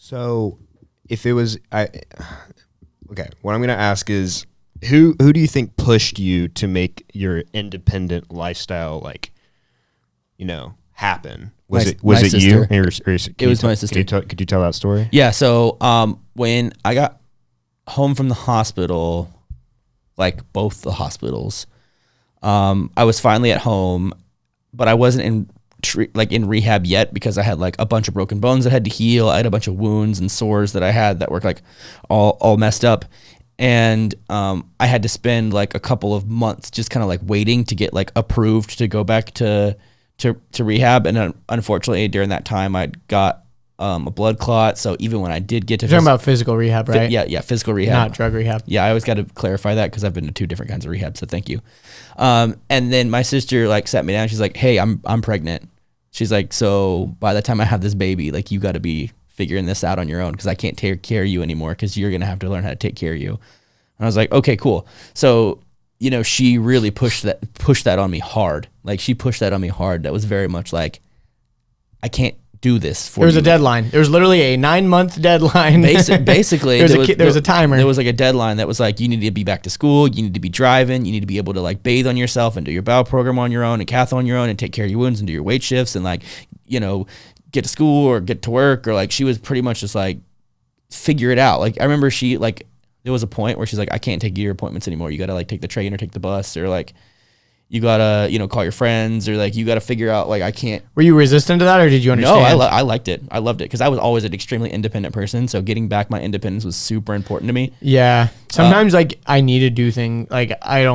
So, if it was, okay, what I'm going to ask is, who do you think pushed you to make your independent lifestyle, like, happen? Was it you? Sister. It was my sister. Could you tell that story? Yeah. So, when I got home from the hospital, like both the hospitals, I was finally at home, but I wasn't in rehab yet because I had like a bunch of broken bones that had to heal. I had a bunch of wounds and sores that I had that were like all messed up. And I had to spend like a couple of months just kind of like waiting to get like approved to go back to rehab. And unfortunately during that time I got a blood clot. So even when I did get to You're talking about physical rehab, right? Yeah, physical rehab. Not drug rehab. Yeah, I always got to clarify that because I've been to 2 different kinds of rehab, so thank you. And then my sister like sat me down. She's like, "Hey, I'm pregnant." She's like, "So by the time I have this baby, like you got to be figuring this out on your own because I can't take care of you anymore because you're going to have to learn how to take care of you." And I was like, "Okay, cool." So, she really pushed that on me hard. Like she pushed that on me hard. That was very much like, I can't do this for you. There was a deadline. There was literally a 9-month deadline. Basically, there was a timer. There was like a deadline that was like, you need to be back to school. You need to be driving. You need to be able to like bathe on yourself and do your bowel program on your own and cath on your own and take care of your wounds and do your weight shifts and like, get to school or get to work, or like she was pretty much just like, figure it out. Like I remember she like, there was a point where she's like, I can't take your appointments anymore. You got to like take the train or take the bus, or like, you gotta, call your friends, or like you gotta figure out like I can't. Were you resistant to that, or did you understand? No, I liked it. I loved it because I was always an extremely independent person. So getting back my independence was super important to me. Yeah. Sometimes like I need to do things like I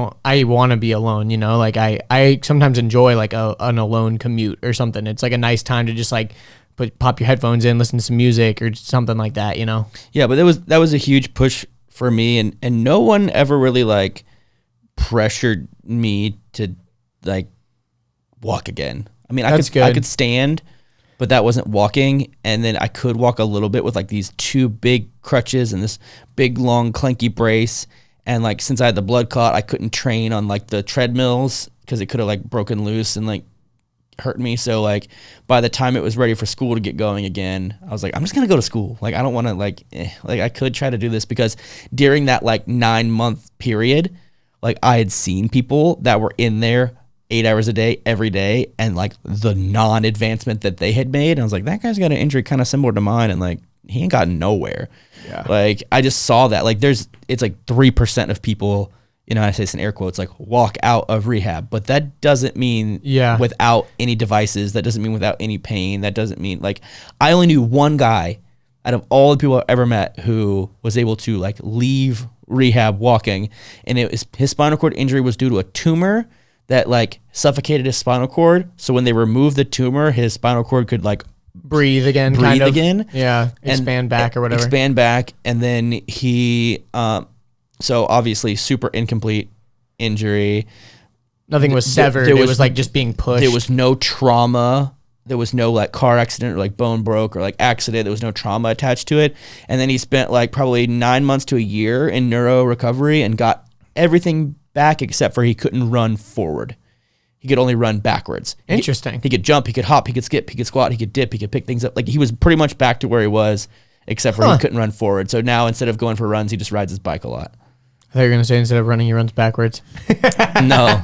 want to be alone. Like I sometimes enjoy like an alone commute or something. It's like a nice time to just like pop your headphones in, listen to some music or something like that. Yeah, but that was a huge push for me, and no one ever really like pressured me to like walk again. I mean, I could stand, but that wasn't walking. And then I could walk a little bit with like these 2 big crutches and this big long clanky brace. And like, since I had the blood clot, I couldn't train on like the treadmills because it could have like broken loose and like hurt me. So like by the time it was ready for school to get going again, I was like, I'm just going to go to school. Like, I don't want to like I could try to do this because during that like 9-month period, like I had seen people that were in there 8 hours a day, every day, and like the non-advancement that they had made. And I was like, that guy's got an injury kind of similar to mine, and like he ain't gotten nowhere. Yeah. Like I just saw that. Like it's like 3% of people, I say this in air quotes, like walk out of rehab. But that doesn't mean without any devices. That doesn't mean without any pain. That doesn't mean like I only knew one guy out of all the people I've ever met who was able to like leave rehab walking, and his spinal cord injury was due to a tumor that like suffocated his spinal cord. So when they removed the tumor, his spinal cord could like breathe again. Yeah, expand back or whatever. Expand back, and then he so obviously super incomplete injury. Nothing was severed. It was like just being pushed. There was no trauma. There was no like car accident or like bone broke or like accident. There was no trauma attached to it. And then he spent like probably 9 months to a year in neuro recovery and got everything back except for he couldn't run forward. He could only run backwards. Interesting. He could jump, he could hop, he could skip, he could squat, he could dip, he could pick things up. Like he was pretty much back to where he was except for he couldn't run forward. So now instead of going for runs, he just rides his bike a lot. I thought you were going to say instead of running, he runs backwards. No.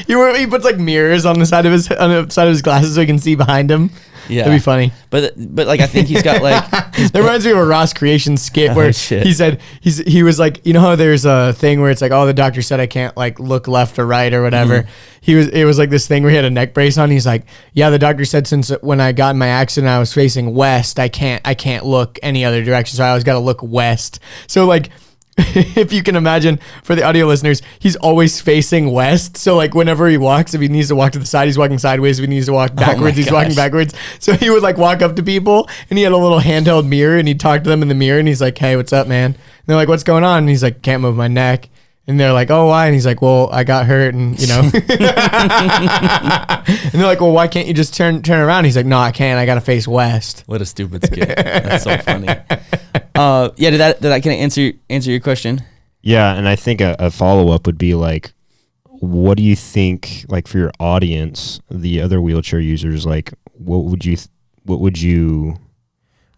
He puts like mirrors on the side of his glasses so he can see behind him. Yeah. That'd be funny. But like I think he's got like that reminds me of a Ross Creation skit where he said he was like, how there's a thing where it's like, oh, the doctor said I can't like look left or right or whatever. Mm-hmm. It was like this thing where he had a neck brace on. He's like, yeah, the doctor said since when I got in my accident I was facing west, I can't look any other direction, so I always got to look west. So like if you can imagine, for the audio listeners, he's always facing west. So like whenever he walks, if he needs to walk to the side, he's walking sideways. If he needs to walk backwards, he's walking backwards. So he would like walk up to people and he had a little handheld mirror and he'd talk to them in the mirror and he's like, hey, what's up, man? And they're like, what's going on? And he's like, can't move my neck. And they're like, oh, why? And he's like, well, I got hurt and, and they're like, well, why can't you just turn around? He's like, no, I can't. I got to face west. What a stupid skit. That's so funny. Did that kind of answer your question? Yeah, and I think a follow-up would be like, what do you think, like for your audience, the other wheelchair users, like what would you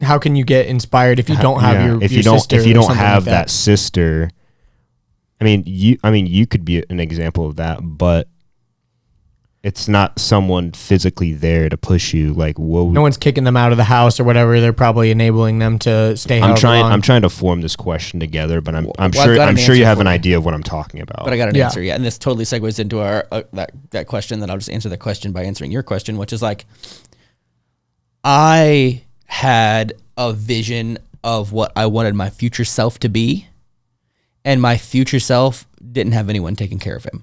how can you get inspired if you don't have your if your you don't sister if you or don't something have like that sister. I mean, you could be an example of that, but it's not someone physically there to push you. Like, whoa, no one's kicking them out of the house or whatever. They're probably enabling them to stay. I'm trying to form this question together, but I'm sure you have an idea of what I'm talking about. But I got an answer, and this totally segues into our that question. That I'll just answer that question by answering your question, which is like, I had a vision of what I wanted my future self to be, and my future self didn't have anyone taking care of him.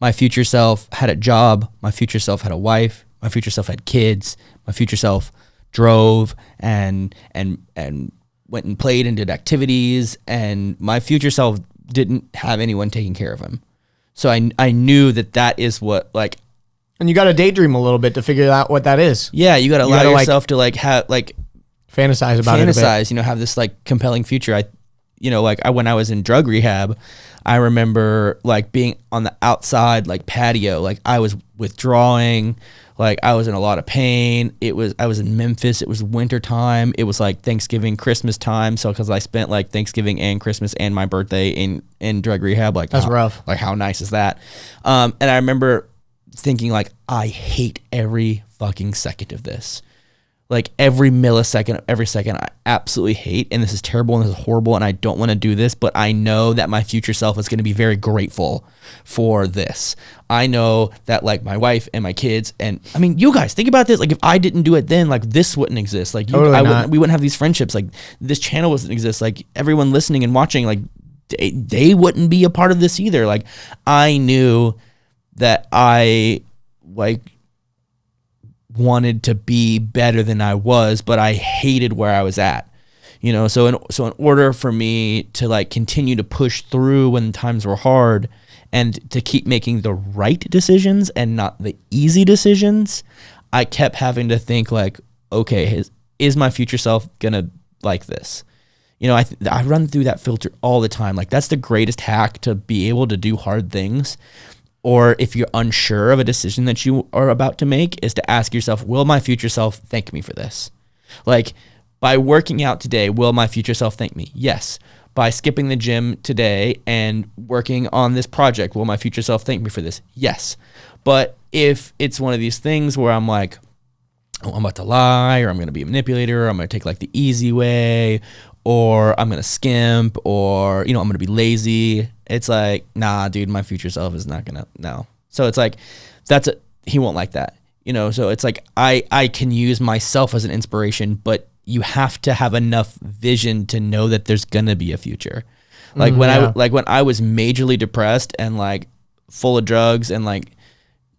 My future self had a job. My future self had a wife. My future self had kids. My future self drove and went and played and did activities. And my future self didn't have anyone taking care of him. So I knew that is what, like. And you got to daydream a little bit to figure out what that is. Yeah, you got to allow yourself to like have like fantasize about it a bit. Have this like compelling future. When I was in drug rehab, I remember like being on the outside like patio, like I was withdrawing, like I was in a lot of pain. I was in Memphis. It was winter time. It was like Thanksgiving, Christmas time. So because I spent like Thanksgiving and Christmas and my birthday in drug rehab, like that's rough. Like how nice is that? And I remember thinking like, I hate every fucking second of this. Like every millisecond, every second, I absolutely hate, and this is terrible and this is horrible, and I don't want to do this, but I know that my future self is going to be very grateful for this. I know that like my wife and my kids, and I mean, you guys think about this. Like if I didn't do it then, like this wouldn't exist. Like we wouldn't have these friendships. Like this channel wouldn't exist. Like everyone listening and watching, like they wouldn't be a part of this either. Like I knew that I like wanted to be better than I was, but I hated where I was at, so in order for me to like continue to push through when times were hard and to keep making the right decisions and not the easy decisions, I kept having to think like, okay, is my future self gonna like this? I run through that filter all the time. Like that's the greatest hack to be able to do hard things. Or if you're unsure of a decision that you are about to make, is to ask yourself, will my future self thank me for this? Like by working out today, will my future self thank me? Yes. By skipping the gym today and working on this project, will my future self thank me for this? Yes. But if it's one of these things where I'm like, oh, I'm about to lie, or I'm going to be a manipulator, or I'm going to take like the easy way, or I'm going to skimp, or, I'm going to be lazy. It's like, nah, dude, my future self is not going to, no. So it's like, he won't like that, So it's like, I can use myself as an inspiration, but you have to have enough vision to know that there's going to be a future. Like when I was majorly depressed and like full of drugs and like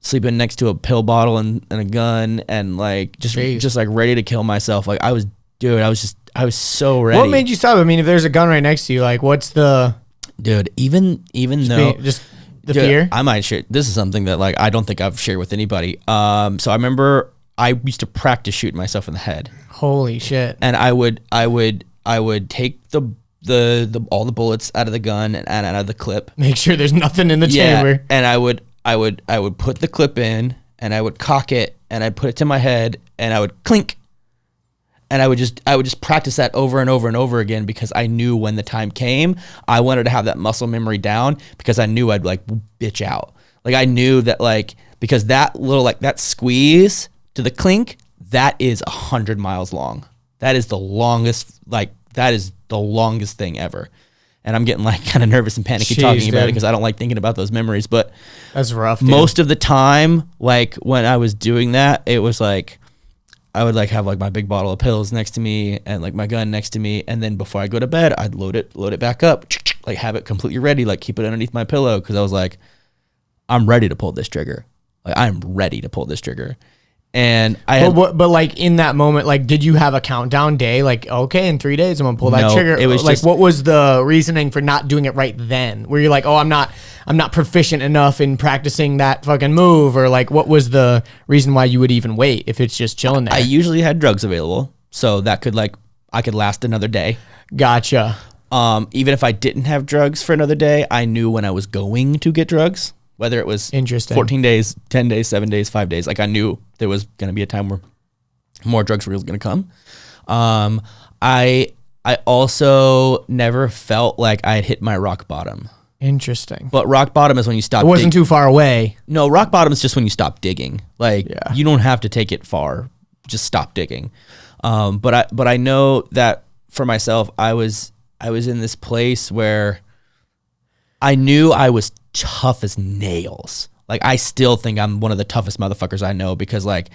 sleeping next to a pill bottle and a gun and like just like ready to kill myself. Like I was so ready. What made you stop? I mean, if there's a gun right next to you, like what's the... Dude, even though just the fear. I might share. This is something that like I don't think I've shared with anybody. So I remember I used to practice shooting myself in the head. Holy shit! And I would take the all the bullets out of the gun and out of the clip. Make sure there's nothing in the chamber. And I would put the clip in and I would cock it and I'd put it to my head and I would clink. And I would just practice that over and over and over again because I knew when the time came, I wanted to have that muscle memory down because I knew I'd like bitch out. Like I knew that like, because that little, like that squeeze to the clink, that is 100 miles long. That is the longest thing ever. And I'm getting like kind of nervous and panicky talking about it because I don't like thinking about those memories. But that's rough. Dude. Most of the time, like when I was doing that, it was like, I would like have like my big bottle of pills next to me and like my gun next to me. And then before I go to bed, I'd load it back up, like have it completely ready, like keep it underneath my pillow. Cause I was like, I'm ready to pull this trigger. Like I'm ready to pull this trigger. And but like in that moment, like, did you have a countdown day? Like, okay, in 3 days, I'm gonna pull that trigger. It was like, what was the reasoning for not doing it right then? Where you're like, oh, I'm not proficient enough in practicing that fucking move, or like, what was the reason why you would even wait if it's just chilling there? I usually had drugs available, so that could like, I could last another day. Gotcha. Even if I didn't have drugs for another day, I knew when I was going to get drugs. Whether it was 14 days, 10 days, 7 days, 5 days. Like I knew there was going to be a time where more drugs were going to come. I also never felt like I had hit my rock bottom. Interesting. But rock bottom is when you stop. It wasn't too far away. No, rock bottom is just when you stop digging. Like you don't have to take it far. Just stop digging. But I know that for myself, I was in this place where I knew I was tough as nails. Like I still think I'm one of the toughest motherfuckers I know, because like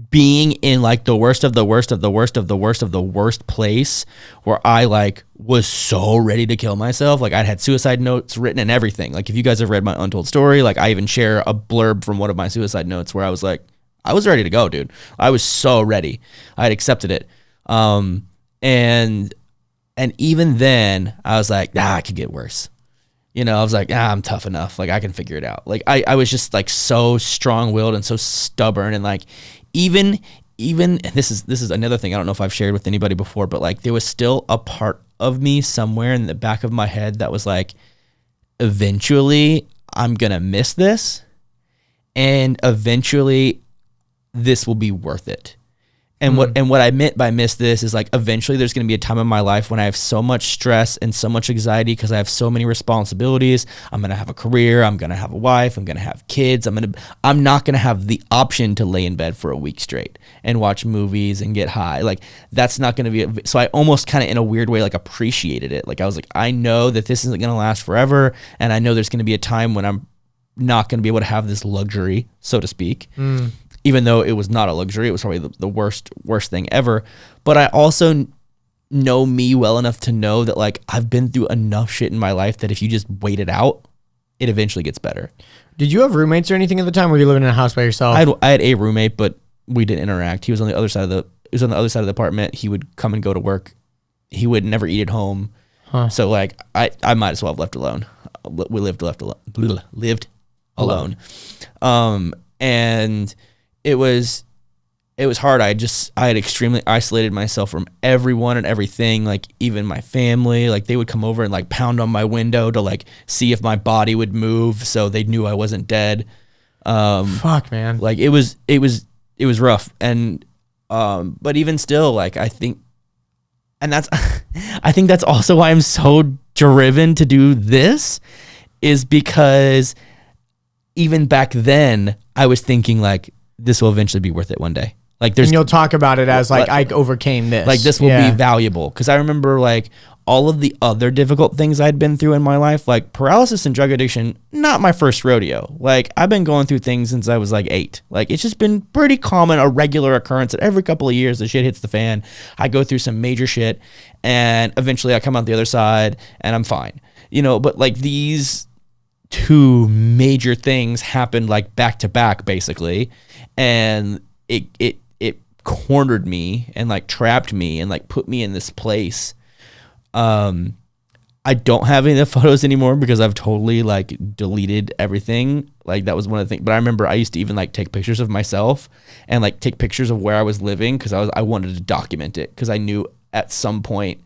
being in like the worst of the worst of the worst of the worst of the worst place where I like was so ready to kill myself. Like I had suicide notes written and everything. Like if you guys have read my untold story, like I even share a blurb from one of my suicide notes where I was like, I was ready to go, dude. I was so ready. I had accepted it. And even then I was like, I could get worse. You know, I was like, I'm tough enough. Like I can figure it out. Like I was just like so strong-willed and so stubborn, and like even and this is another thing I don't know if I've shared with anybody before, but like there was still a part of me somewhere in the back of my head that was like, eventually I'm gonna miss this, and eventually this will be worth it. And what I meant by miss this is like eventually there's going to be a time in my life when I have so much stress and so much anxiety because I have so many responsibilities. I'm going to have a career. I'm going to have a wife. I'm going to have kids. I'm not going to have the option to lay in bed for a week straight and watch movies and get high. Like that's not going to be. So I almost kind of in a weird way like appreciated it. Like I was like, I know that this isn't going to last forever. And I know there's going to be a time when I'm not going to be able to have this luxury, so to speak. Even though it was not a luxury, it was probably the worst thing ever. But I also know me well enough to know that like I've been through enough shit in my life that if you just wait it out, it eventually gets better. Did you have roommates or anything at the time? Were you living in a house by yourself? I had a roommate, but we didn't interact. He was on the other side of the apartment. He would come and go to work. He would never eat at home. So like I might as well have left alone. We lived alone. And it was hard. I had extremely isolated myself from everyone and everything, like even my family. Like they would come over and like pound on my window to like see if my body would move so they knew I wasn't dead. Fuck, man. Like it was rough. And but even still, like I think that's also why I'm so driven to do this, is because even back then I was thinking like this will eventually be worth it one day. Like and you'll talk about it as like I overcame this. Like this will be valuable. Cause I remember like all of the other difficult things I'd been through in my life, like paralysis and drug addiction, not my first rodeo. Like I've been going through things since I was like 8. Like it's just been pretty common, a regular occurrence that every couple of years the shit hits the fan. I go through some major shit and eventually I come out the other side and I'm fine. You know, but like these 2 major things happened like back to back basically, and it cornered me and like trapped me and like put me in this place. I don't have any of the photos anymore because I've totally like deleted everything. Like that was one of the things. But I remember I used to even like take pictures of myself and like take pictures of where I was living because I wanted to document it because I knew at some point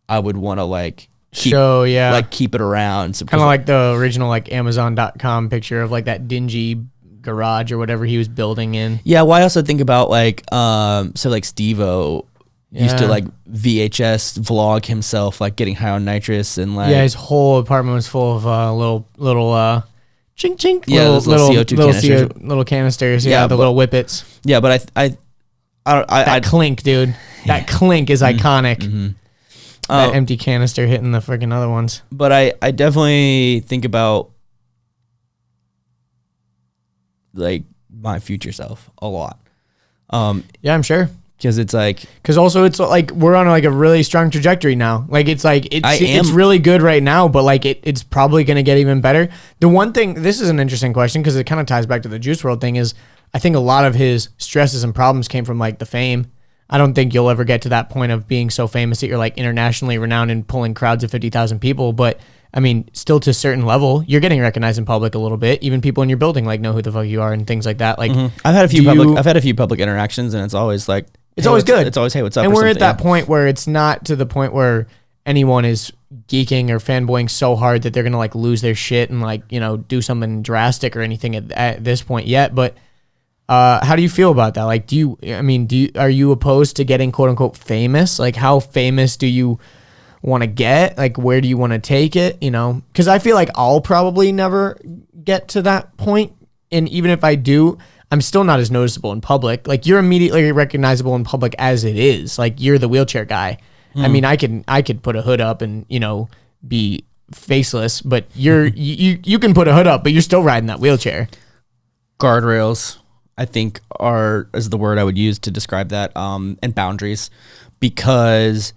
I would want to like keep it around. Kind of like the original like Amazon.com picture of like that dingy garage or whatever he was building in. Yeah, well I also think about like so like Steve-O used to like VHS vlog himself like getting high on nitrous and like his whole apartment was full of little chink chink little CO2 canisters. Little canisters, the little whippets. Yeah, but I clink, dude. That clink is iconic. Mm-hmm. That empty canister hitting the freaking other ones. But I definitely think about like my future self a lot. Yeah, I'm sure. Because it's like, also it's like we're on like a really strong trajectory now. Like it's like it's really good right now, but like it's probably gonna get even better. The one thing, this is an interesting question because it kind of ties back to the Juice WRLD thing, is I think a lot of his stresses and problems came from like the fame. I don't think you'll ever get to that point of being so famous that you're like internationally renowned and pulling crowds of 50,000 people. But I mean, still to a certain level, you're getting recognized in public a little bit. Even people in your building like know who the fuck you are and things like that. Like I've had a few public interactions, and it's always like it's always good. It's always hey, what's up? And we're at that point where it's not to the point where anyone is geeking or fanboying so hard that they're gonna like lose their shit and like do something drastic or anything at this point yet. But How do you feel about that? Like, are you opposed to getting quote unquote famous? Like, how famous do you want to get? Like, where do you want to take it? You know, because I feel like I'll probably never get to that point. And even if I do, I'm still not as noticeable in public. Like, you're immediately recognizable in public as it is. Like, you're the wheelchair guy. I mean, I could put a hood up and, you know, be faceless, but you can put a hood up, but you're still riding that wheelchair. Guardrails, I think, is the word I would use to describe that, and boundaries, because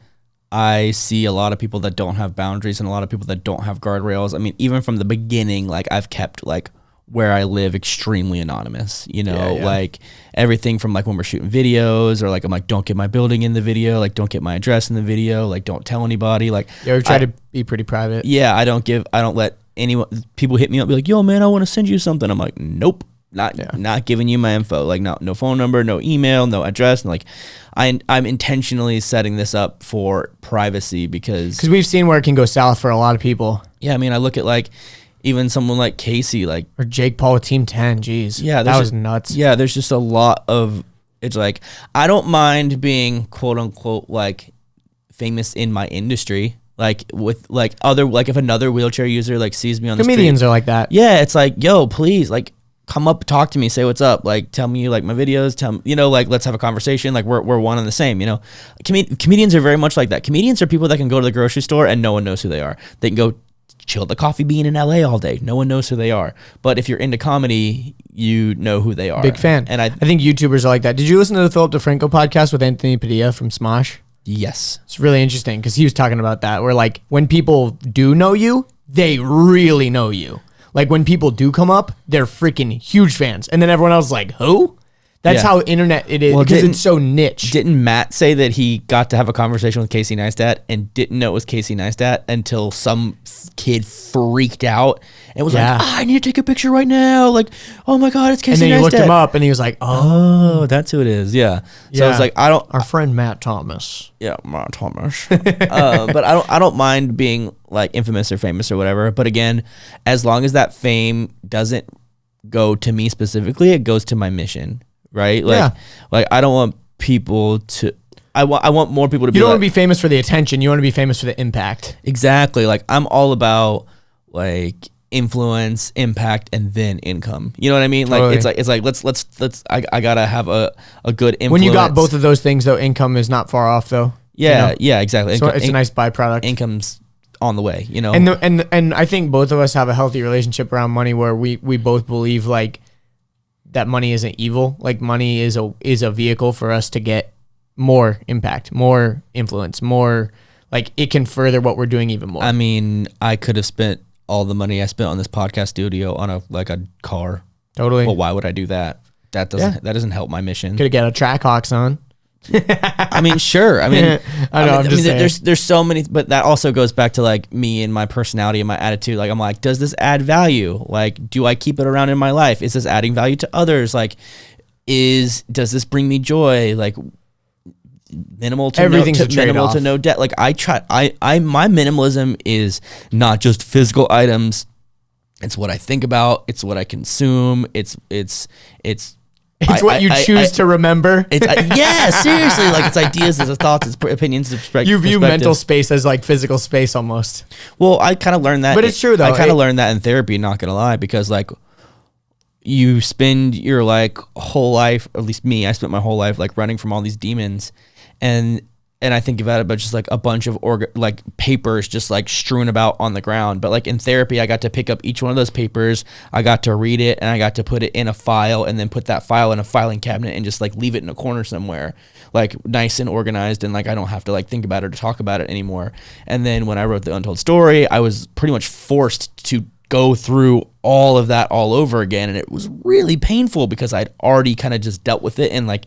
I see a lot of people that don't have boundaries and a lot of people that don't have guardrails. I mean, even from the beginning, like, I've kept, like, where I live extremely anonymous, you know, like everything from like when we're shooting videos or like, I'm like, don't get my building in the video, like don't get my address in the video, like don't tell anybody. Like, you ever try to be pretty private? Yeah, I don't let anyone, people hit me up, be like, yo man, I want to send you something. I'm like, nope, not giving you my info. Like no phone number, no email, no address. And like, I'm intentionally setting this up for privacy because we've seen where it can go south for a lot of people. Yeah. I mean, I look at like, even someone like Casey, like, or Jake Paul with Team 10, geez. Yeah, that was nuts. Yeah, there's just a lot of, it's like, I don't mind being quote unquote like famous in my industry. Like with like other, like if another wheelchair user like sees me on the street. Comedians are like that. Yeah, it's like, yo, please, like come up, talk to me, say what's up. Like tell me you like my videos, tell me, you know, like let's have a conversation. Like we're one and the same, you know. Comedians are very much like that. Comedians are people that can go to the grocery store and no one knows who they are. They can go chill the coffee bean in LA all day. No one knows who they are. But if you're into comedy, you know who they are. Big fan. And I think YouTubers are like that. Did you listen to the Philip DeFranco podcast with Anthony Padilla from Smosh? Yes. It's really interesting because he was talking about that, where like when people do know you, they really know you. Like when people do come up, they're freaking huge fans. And then everyone else is like, who? That's how internet it is, because it's so niche. Didn't Matt say that he got to have a conversation with Casey Neistat and didn't know it was Casey Neistat until some kid freaked out and was like, I need to take a picture right now. Like, oh my God, it's Casey Neistat. And then he looked him up and he was like, oh, that's who it is. Yeah. So it's like, our friend Matt Thomas. Yeah, Matt Thomas. But I don't mind being like infamous or famous or whatever. But again, as long as that fame doesn't go to me specifically, it goes to my mission. Right? Like, like I don't want people to, I want more people to be. You don't want to be famous for the attention. You want to be famous for the impact. Exactly. Like I'm all about like influence, impact, and then income. You know what I mean? Totally. Like it's like let's I gotta have a good influence. When you got both of those things though, income is not far off though. Yeah, you know? Yeah, exactly. So it's a nice byproduct. Income's on the way, you know. And I think both of us have a healthy relationship around money where we both believe like that money isn't evil. Like money is a vehicle for us to get more impact, more influence, more like it can further what we're doing even more. I mean, I could have spent all the money I spent on this podcast studio on a car. Totally. Well, why would I do that? That doesn't help my mission. Could have got a Trackhawks on. I mean, sure. I mean, there's so many, but that also goes back to like me and my personality and my attitude. Like, I'm like, does this add value? Like, do I keep it around in my life? Is this adding value to others? Like, does this bring me joy? Like, minimal to no debt. Like, my minimalism is not just physical items. It's what I think about. It's what I consume. It's what you choose to remember. Yeah, seriously. Like it's ideas, it's thoughts, it's opinions, it's perspectives. You view mental space as like physical space almost. Well, I kind of learned that. But it's true though. I kind of learned that in therapy, not going to lie, because like you spend your like whole life, at least me, I spent my whole life like running from all these demons. And I think about it, but just like a bunch of like papers just like strewn about on the ground. But like in therapy, I got to pick up each one of those papers. I got to read it and I got to put it in a file and then put that file in a filing cabinet and just like leave it in a corner somewhere, like nice and organized. And like, I don't have to like think about it or talk about it anymore. And then when I wrote The Untold Story, I was pretty much forced to go through all of that all over again. And it was really painful because I'd already kind of just dealt with it and like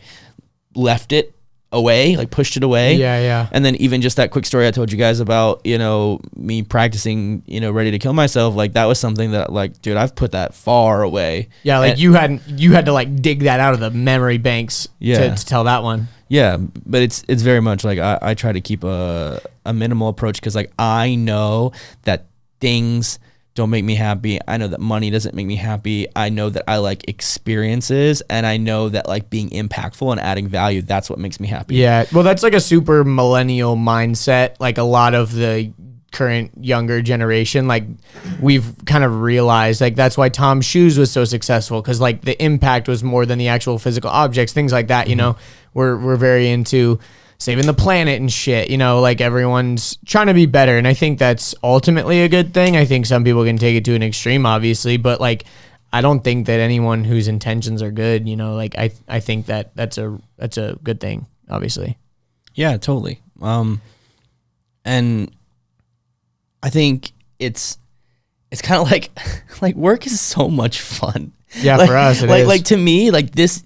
left it away, like pushed it away. Yeah. And then even just that quick story I told you guys about, you know, me practicing, you know, ready to kill myself, like that was something that like, dude, I've put that far away. Yeah, like you had to like dig that out of the memory banks to tell that one. Yeah, but it's very much like I try to keep a minimal approach because like I know that things don't make me happy. I know that money doesn't make me happy. I know that I like experiences, and I know that like being impactful and adding value, that's what makes me happy. Yeah. Well, that's like a super millennial mindset. Like a lot of the current younger generation, like we've kind of realized like that's why Tom's Shoes was so successful, because like the impact was more than the actual physical objects, things like that. You know, we're very into saving the planet and shit, you know, like everyone's trying to be better. And I think that's ultimately a good thing. I think some people can take it to an extreme, obviously, but like, I don't think that anyone whose intentions are good, you know, like I think that that's a good thing, obviously. Yeah, totally. And I think it's kind of like work is so much fun. Yeah, like, for us, it is. Like to me, like this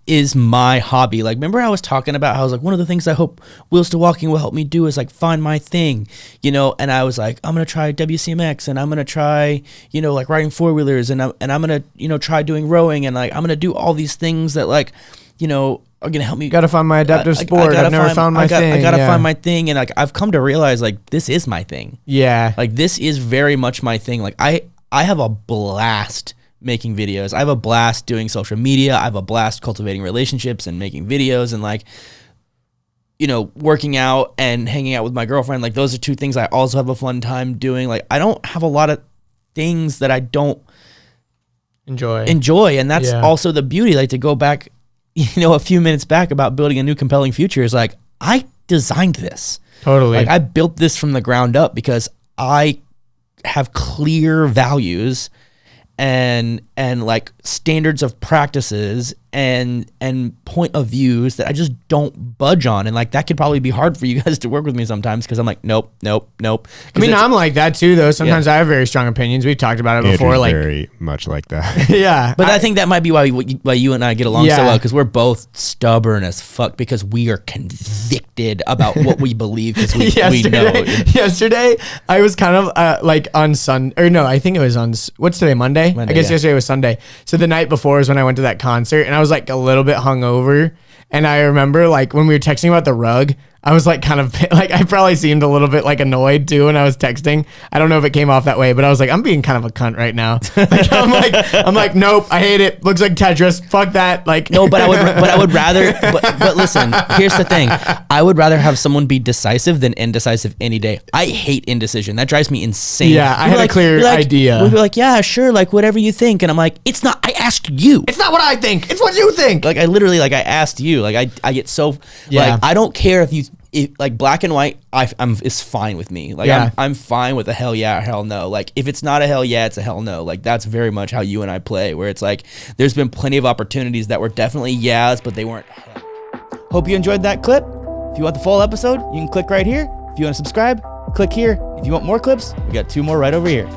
is my hobby. Like, remember I was talking about how I was like, one of the things I hope Wheels to Walking will help me do is like find my thing, you know. And I was like, I'm gonna try WCMX, and I'm gonna try, you know, like riding 4-wheelers, and I'm gonna, you know, try doing rowing, and like I'm gonna do all these things that like, you know, are gonna help me. Gotta find my adaptive sport. I've never found my thing. I gotta find my thing, and like I've come to realize like this is my thing. Yeah, like this is very much my thing. Like I have a blast making videos. I have a blast doing social media. I have a blast cultivating relationships and making videos, and like, you know, working out and hanging out with my girlfriend. Like those are two things I also have a fun time doing. Like I don't have a lot of things that I don't enjoy. And that's also the beauty. Like to go back, you know, a few minutes back about building a new compelling future is like, I designed this. Totally. Like I built this from the ground up because I have clear values and like standards of practices and point of views that I just don't budge on. And like that could probably be hard for you guys to work with me sometimes, because I'm like, nope. I mean, I'm like that too, though. Sometimes I have very strong opinions. We've talked about it before. Like very much like that. Yeah. But I think that might be why you and I get along so well, because we're both stubborn as fuck, because we are convicted about what we believe, because we know. Yesterday, I was kind of like on Sunday, or no, I think it was on, what's today, Monday? I guess yesterday was Sunday. So the night before is when I went to that concert, and I was like a little bit hungover. And I remember like when we were texting about the rug, I was like kind of like, I probably seemed a little bit like annoyed too when I was texting. I don't know if it came off that way, but I was like, I'm being kind of a cunt right now. Like, I'm like, nope, I hate it. Looks like Tetris. Fuck that. Like, no, but I would rather, but listen, here's the thing. I would rather have someone be decisive than indecisive any day. I hate indecision. That drives me insane. Yeah, I had a clear idea. We'd be like, yeah, sure, like whatever you think. And I'm like, it's not, I asked you. It's not what I think. It's what you think. Like I literally, like I asked you. Like I get so, like I don't care if like black and white, it's fine with me. Like I'm fine with a hell yeah or hell no. Like if it's not a hell yeah, it's a hell no. Like that's very much how you and I play, where it's like there's been plenty of opportunities that were definitely yeahs, but they weren't hell. Hope you enjoyed that clip. If you want the full episode, you can click right here. If you want to subscribe, click here. If you want more clips, we got 2 more right over here.